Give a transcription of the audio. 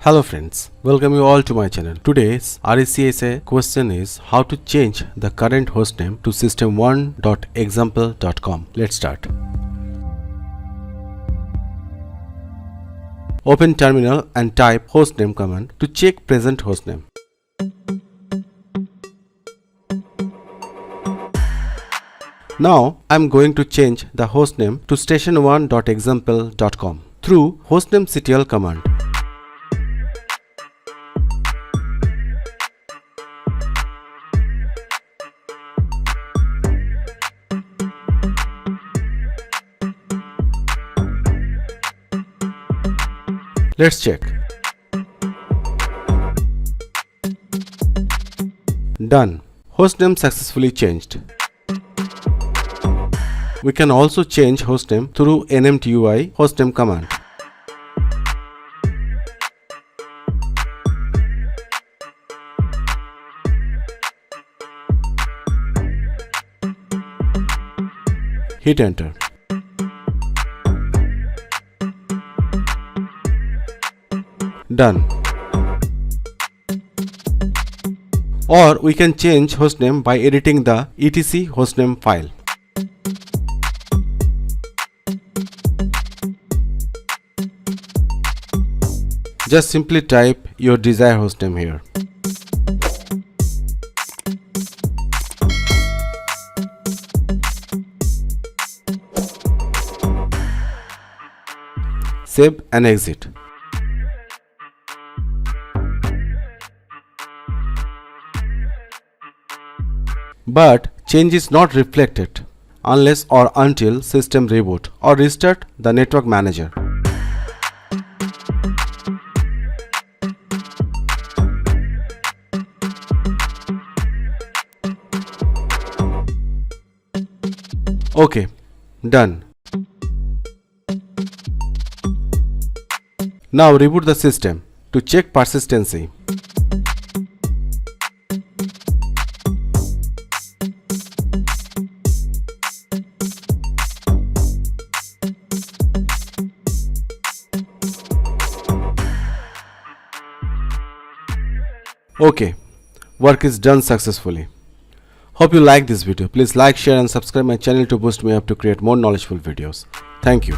Hello friends, welcome you all to my channel. Today's RHCSA question is how to change the current hostname to system1.example.com. Let's start. Open terminal and type hostname command to check present hostname. Now I am going to change the hostname to station1.example.com through hostnamectl command. Let's check. Done. Hostname successfully changed. We can also change hostname through nmtui hostname command. Hit enter. Done. Or we can change hostname by editing the etc hostname file. Just simply type your desired hostname here. Save and exit. But change is not reflected unless or until system reboot or restart the network manager. Okay, done. Now reboot the system to check persistency. Okay, work is done successfully. Hope you like this video. Please like, share and subscribe my channel to boost me up to create more knowledgeable videos. Thank you.